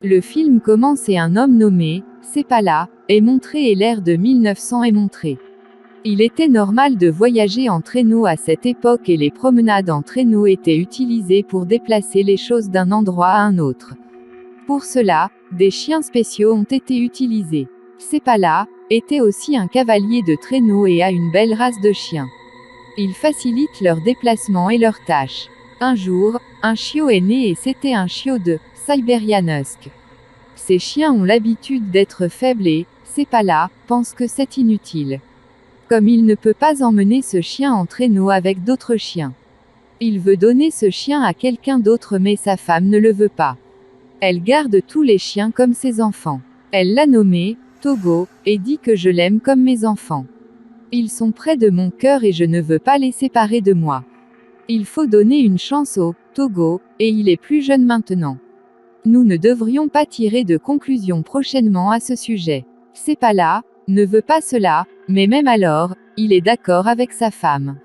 Le film commence et un homme nommé Sepala est montré et l'ère de 1900 est montrée. Il était normal de voyager en traîneau à cette époque et les promenades en traîneau étaient utilisées pour déplacer les choses d'un endroit à un autre. Pour cela, des chiens spéciaux ont été utilisés. Sepala était aussi un cavalier de traîneau et a une belle race de chiens. Il facilite leur déplacement et leurs tâches. Un jour, un chiot est né et c'était un chiot de Siberian Husky. Ces chiens ont l'habitude d'être faibles et Sepala pense que c'est inutile. Comme il ne peut pas emmener ce chien en traîneau avec d'autres chiens. Il veut donner ce chien à quelqu'un d'autre mais sa femme ne le veut pas. Elle garde tous les chiens comme ses enfants. Elle l'a nommé Togo et dit que je l'aime comme mes enfants. Ils sont près de mon cœur et je ne veux pas les séparer de moi. Il faut donner une chance au Togo, et il est plus jeune maintenant. Nous ne devrions pas tirer de conclusion prochainement à ce sujet. Sepala ne veut pas cela, mais même alors, il est d'accord avec sa femme.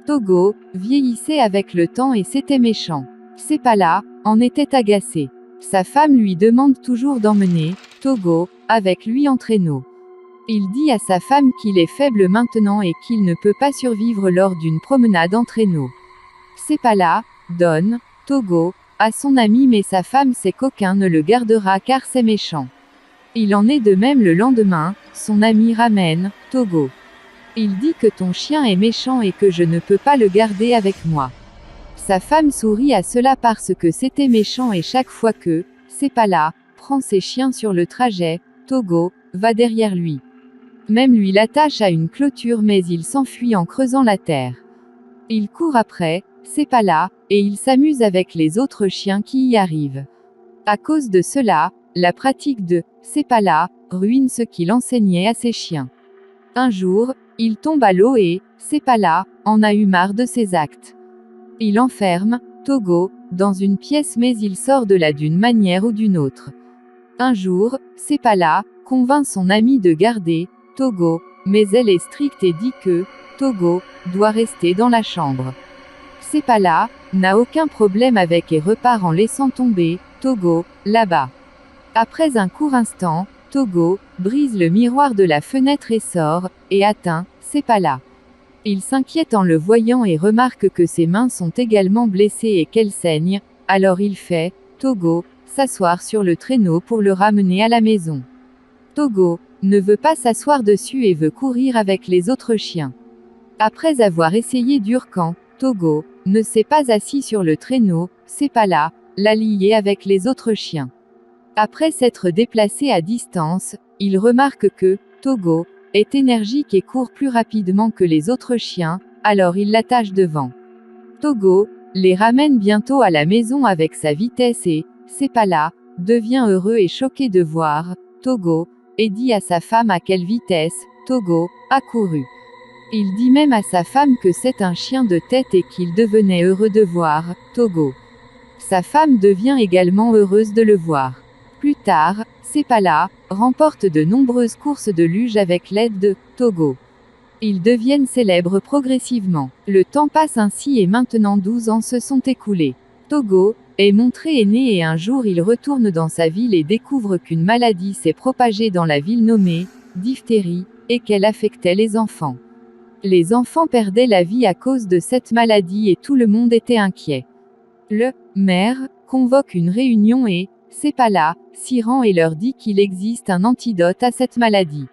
Togo vieillissait avec le temps et c'était méchant. Sepala en était agacé. Sa femme lui demande toujours d'emmener Togo avec lui en traîneau. Il dit à sa femme qu'il est faible maintenant et qu'il ne peut pas survivre lors d'une promenade en traîneau. Sepala donne Togo à son ami mais sa femme sait qu'aucun ne le gardera car c'est méchant. Il en est de même le lendemain, son ami ramène Togo. Il dit que ton chien est méchant et que je ne peux pas le garder avec moi. Sa femme sourit à cela parce que c'était méchant et chaque fois que Sepala prend ses chiens sur le trajet, Togo va derrière lui. Même lui l'attache à une clôture mais il s'enfuit en creusant la terre. Il court après Sepala et il s'amuse avec les autres chiens qui y arrivent. À cause de cela, la pratique de Sepala ruine ce qu'il enseignait à ses chiens. Un jour, il tombe à l'eau et Sepala en a eu marre de ses actes. Il enferme Togo dans une pièce mais il sort de là d'une manière ou d'une autre. Un jour, Sepala convainc son ami de garder Togo, mais elle est stricte et dit que Togo doit rester dans la chambre. Sepala n'a aucun problème avec et repart en laissant tomber Togo là-bas. Après un court instant, Togo brise le miroir de la fenêtre et sort, et atteint Sepala. Il s'inquiète en le voyant et remarque que ses mains sont également blessées et qu'elles saignent, alors il fait Togo s'asseoir sur le traîneau pour le ramener à la maison. Togo ne veut pas s'asseoir dessus et veut courir avec les autres chiens. Après avoir essayé dur quand Togo ne s'est pas assis sur le traîneau, Sepala l'a lié avec les autres chiens. Après s'être déplacé à distance, il remarque que Togo est énergique et court plus rapidement que les autres chiens, alors il l'attache devant. Togo les ramène bientôt à la maison avec sa vitesse et Sepala devient heureux et choqué de voir Togo et dit à sa femme à quelle vitesse Togo a couru. Il dit même à sa femme que c'est un chien de tête et qu'il devenait heureux de voir Togo. Sa femme devient également heureuse de le voir. Plus tard, Sepala remporte de nombreuses courses de luge avec l'aide de Togo. Ils deviennent célèbres progressivement. Le temps passe ainsi et maintenant 12 ans se sont écoulés. Togo est montré et né et un jour il retourne dans sa ville et découvre qu'une maladie s'est propagée dans la ville nommée diphtérie, et qu'elle affectait les enfants. Les enfants perdaient la vie à cause de cette maladie et tout le monde était inquiet. Le maire convoque une réunion et Sepala s'y rend et leur dit qu'il existe un antidote à cette maladie.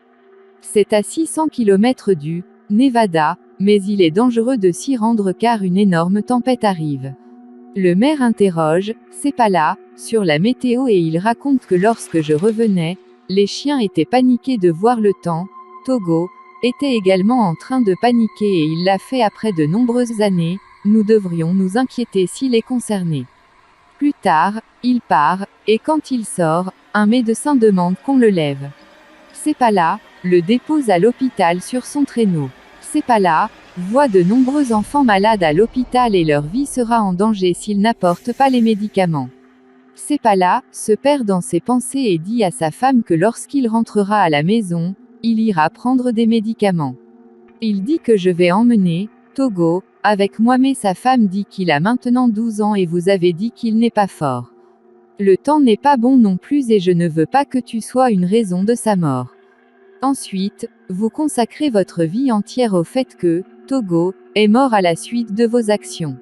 C'est à 600 km du Nevada, mais il est dangereux de s'y rendre car une énorme tempête arrive. Le maire interroge Sepala sur la météo et il raconte que lorsque je revenais, les chiens étaient paniqués de voir le temps. Togo était également en train de paniquer et il l'a fait après de nombreuses années. Nous devrions nous inquiéter s'il est concerné. Plus tard, il part, et quand il sort, un médecin demande qu'on le lève. Sepala le dépose à l'hôpital sur son traîneau. Sepala voit de nombreux enfants malades à l'hôpital et leur vie sera en danger s'ils n'apportent pas les médicaments. Sepala se perd dans ses pensées et dit à sa femme que lorsqu'il rentrera à la maison, il ira prendre des médicaments. Il dit que je vais emmener Togo avec moi mais sa femme dit qu'il a maintenant 12 ans et vous avez dit qu'il n'est pas fort. Le temps n'est pas bon non plus et je ne veux pas que tu sois une raison de sa mort. Ensuite, vous consacrez votre vie entière au fait que, Togo, est mort à la suite de vos actions.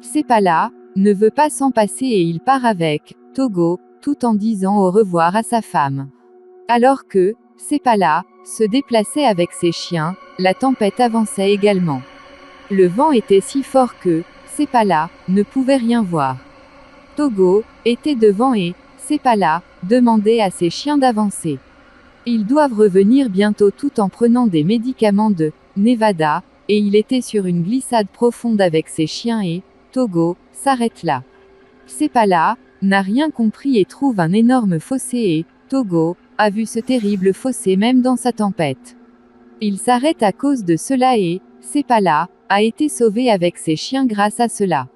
Sepala ne veut pas s'en passer et il part avec, Togo, tout en disant au revoir à sa femme. Alors que, Sepala se déplaçait avec ses chiens, la tempête avançait également. Le vent était si fort que, Sepala ne pouvait rien voir. Togo était devant et, Sepala demandait à ses chiens d'avancer. Ils doivent revenir bientôt tout en prenant des médicaments de Nevada, et il était sur une glissade profonde avec ses chiens et, Togo s'arrête là. Sepala n'a rien compris et trouve un énorme fossé et, Togo a vu ce terrible fossé même dans sa tempête. Il s'arrête à cause de cela et, Sepala a été sauvé avec ses chiens grâce à cela.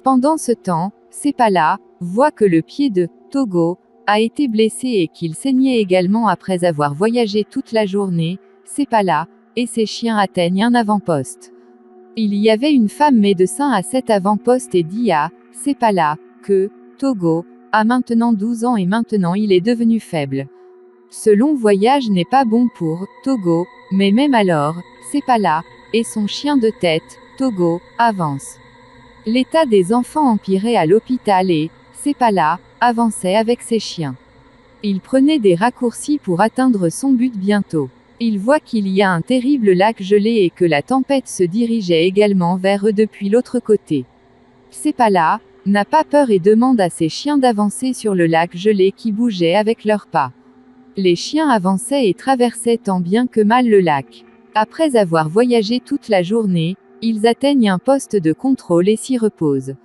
Pendant ce temps, Sepala voit que le pied de Togo a été blessé et qu'il saignait également après avoir voyagé toute la journée. Sepala et ses chiens atteignent un avant-poste. Il y avait une femme médecin à cet avant-poste et dit à Sepala que Togo a maintenant 12 ans et maintenant il est devenu faible. Ce long voyage n'est pas bon pour Togo, mais même alors, Sepala et son chien de tête, Togo, avancent. L'état des enfants empirait à l'hôpital et Sepala avançait avec ses chiens. Il prenait des raccourcis pour atteindre son but bientôt. Il voit qu'il y a un terrible lac gelé et que la tempête se dirigeait également vers eux depuis l'autre côté. Sepala n'a pas peur et demande à ses chiens d'avancer sur le lac gelé qui bougeait avec leurs pas. Les chiens avançaient et traversaient tant bien que mal le lac. Après avoir voyagé toute la journée, ils atteignent un poste de contrôle et s'y reposent.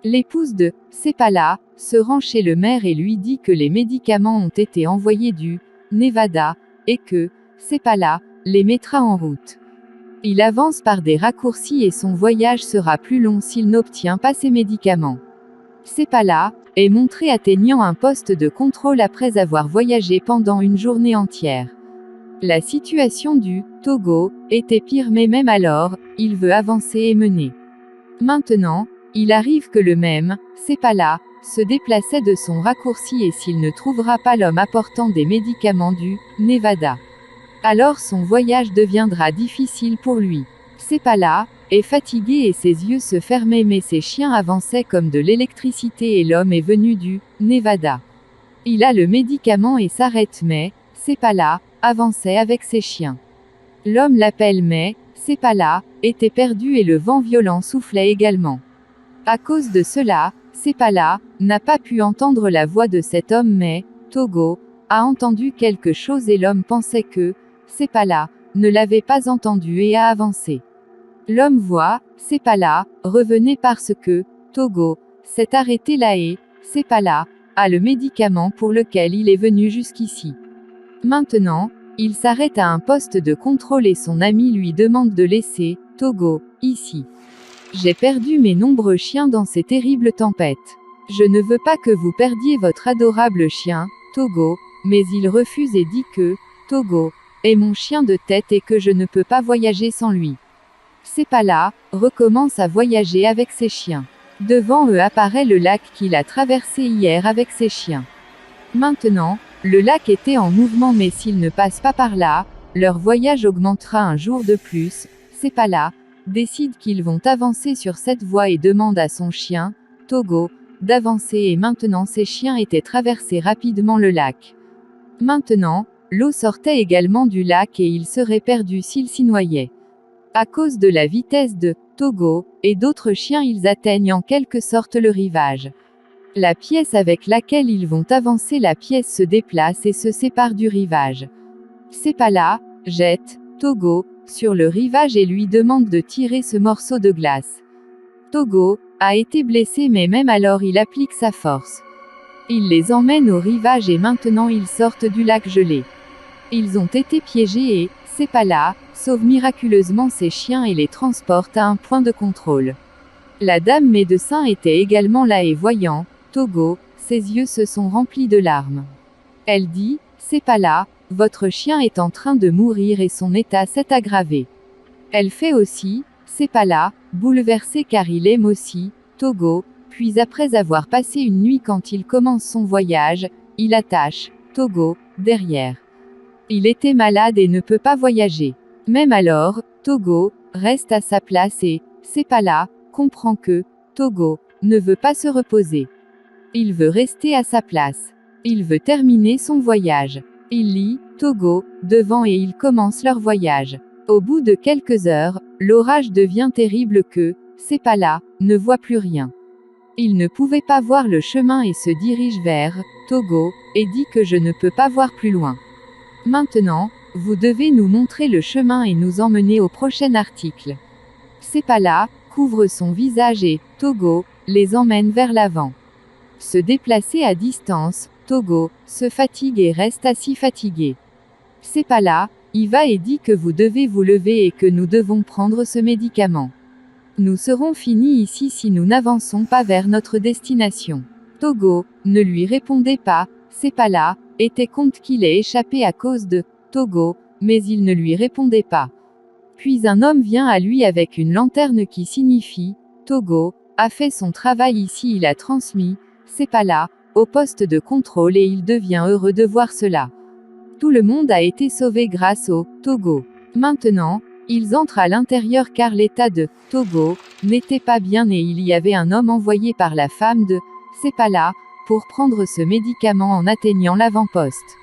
L'épouse de Sepala se rend chez le maire et lui dit que les médicaments ont été envoyés du Nevada, et que Sepala les mettra en route. Il avance par des raccourcis et son voyage sera plus long s'il n'obtient pas ces médicaments. Sepala est montré atteignant un poste de contrôle après avoir voyagé pendant une journée entière. La situation du Togo était pire mais même alors, il veut avancer et mener. Maintenant, il arrive que le même Sepala se déplaçait de son raccourci et s'il ne trouvera pas l'homme apportant des médicaments du Nevada, alors son voyage deviendra difficile pour lui. Sepala est fatigué et ses yeux se fermaient mais ses chiens avançaient comme de l'électricité et l'homme est venu du Nevada. Il a le médicament et s'arrête mais Sepala avançait avec ses chiens. L'homme l'appelle mais Sepala était perdu et le vent violent soufflait également. À cause de cela, Sepala n'a pas pu entendre la voix de cet homme mais Togo a entendu quelque chose et l'homme pensait que Sepala ne l'avait pas entendu et a avancé. L'homme voit Sepala revenait parce que Togo s'est arrêté là et Sepala a le médicament pour lequel il est venu jusqu'ici. Maintenant, il s'arrête à un poste de contrôle et son ami lui demande de laisser Togo ici. J'ai perdu mes nombreux chiens dans ces terribles tempêtes. Je ne veux pas que vous perdiez votre adorable chien, Togo, mais il refuse et dit que Togo est mon chien de tête et que je ne peux pas voyager sans lui. Sepala recommence à voyager avec ses chiens. Devant eux apparaît le lac qu'il a traversé hier avec ses chiens. Maintenant, le lac était en mouvement mais s'ils ne passent pas par là, leur voyage augmentera un jour de plus. Sepala décide qu'ils vont avancer sur cette voie et demande à son chien, Togo, d'avancer et maintenant ses chiens étaient traversés rapidement le lac. Maintenant, l'eau sortait également du lac et ils seraient perdus s'ils s'y noyaient. À cause de la vitesse de Togo et d'autres chiens ils atteignent en quelque sorte le rivage. La pièce avec laquelle ils vont avancer la pièce se déplace et se sépare du rivage. Sepala jette Togo sur le rivage et lui demande de tirer ce morceau de glace. Togo a été blessé mais même alors il applique sa force. Il les emmène au rivage et maintenant ils sortent du lac gelé. Ils ont été piégés et Sepala sauve miraculeusement ses chiens et les transporte à un point de contrôle. La dame médecin était également là et voyant Togo, ses yeux se sont remplis de larmes. Elle dit, Sepala, votre chien est en train de mourir et son état s'est aggravé. Elle fait aussi, Sepala, bouleversé car il aime aussi Togo, Puis après avoir passé une nuit quand il commence son voyage, il attache Togo derrière. Il était malade et ne peut pas voyager. Même alors, Togo reste à sa place et Sepala comprend que Togo ne veut pas se reposer. Il veut rester à sa place. Il veut terminer son voyage. Il lit Togo devant et ils commencent leur voyage. Au bout de quelques heures, l'orage devient terrible que Sepala ne voit plus rien. Il ne pouvait pas voir le chemin et se dirige vers Togo et dit que je ne peux pas voir plus loin. Maintenant, vous devez nous montrer le chemin et nous emmener au prochain article. Sepala couvre son visage et Togo les emmène vers l'avant. Se déplacer à distance, Togo se fatigue et reste assis fatigué. Sepala y va et dit que vous devez vous lever et que nous devons prendre ce médicament. Nous serons finis ici si nous n'avançons pas vers notre destination. Togo ne lui répondait pas. Sepala était compte qu'il ait échappé à cause de Togo, mais il ne lui répondait pas. Puis un homme vient à lui avec une lanterne qui signifie Togo a fait son travail ici, il a transmis Sepala au poste de contrôle et il devient heureux de voir cela. Tout le monde a été sauvé grâce au Togo. Maintenant, ils entrent à l'intérieur car l'état de Togo n'était pas bien et il y avait un homme envoyé par la femme de Sepala pour prendre ce médicament en atteignant l'avant-poste.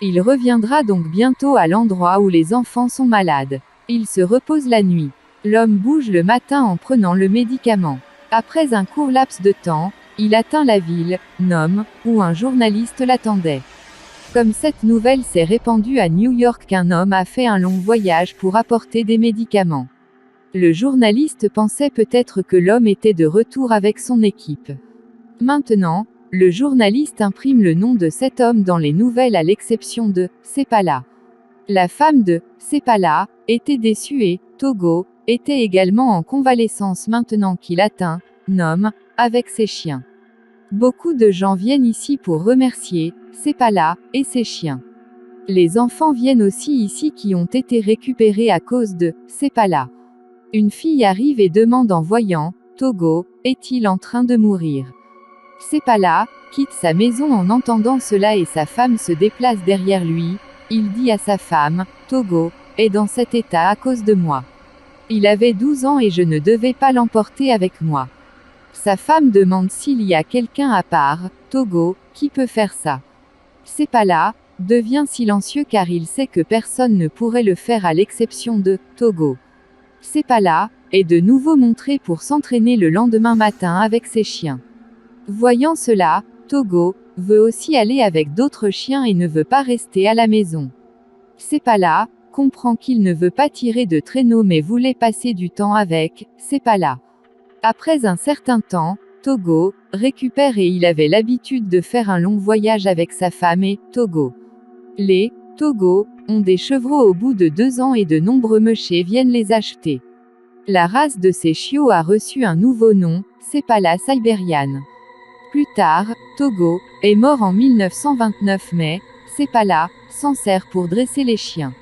Il reviendra donc bientôt à l'endroit où les enfants sont malades. Il se repose la nuit. L'homme bouge le matin en prenant le médicament. Après un court laps de temps, il atteint la ville, Nome, où un journaliste l'attendait. Comme cette nouvelle s'est répandue à New York qu'un homme a fait un long voyage pour apporter des médicaments. Le journaliste pensait peut-être que l'homme était de retour avec son équipe. Maintenant, le journaliste imprime le nom de cet homme dans les nouvelles à l'exception de Sepala. La femme de Sepala était déçue et Togo était également en convalescence maintenant qu'il atteint Nome avec ses chiens. Beaucoup de gens viennent ici pour remercier Sepala et ses chiens. Les enfants viennent aussi ici qui ont été récupérés à cause de Sepala. Une fille arrive et demande en voyant Togo, est-il en train de mourir? Sepala quitte sa maison en entendant cela et sa femme se déplace derrière lui. Il dit à sa femme, Togo est dans cet état à cause de moi. Il avait 12 ans et je ne devais pas l'emporter avec moi. Sa femme demande s'il y a quelqu'un à part Togo qui peut faire ça. Sepala devient silencieux car il sait que personne ne pourrait le faire à l'exception de Togo. Sepala est de nouveau montré pour s'entraîner le lendemain matin avec ses chiens. Voyant cela, Togo veut aussi aller avec d'autres chiens et ne veut pas rester à la maison. Sepala comprend qu'il ne veut pas tirer de traîneau mais voulait passer du temps avec Sepala. Après un certain temps, Togo récupère et il avait l'habitude de faire un long voyage avec sa femme et Togo. Les Togo ont des chevreaux au bout de 2 ans et de nombreux meuchers viennent les acheter. La race de ces chiots a reçu un nouveau nom, Sepala Siberian. Plus tard, Togo est mort en 1929 mais Sepala s'en sert pour dresser les chiens.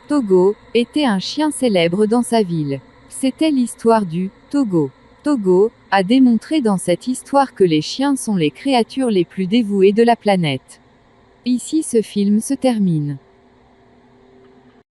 Togo était un chien célèbre dans sa ville. C'était l'histoire du Togo. Togo a démontré dans cette histoire que les chiens sont les créatures les plus dévouées de la planète. Ici ce film se termine.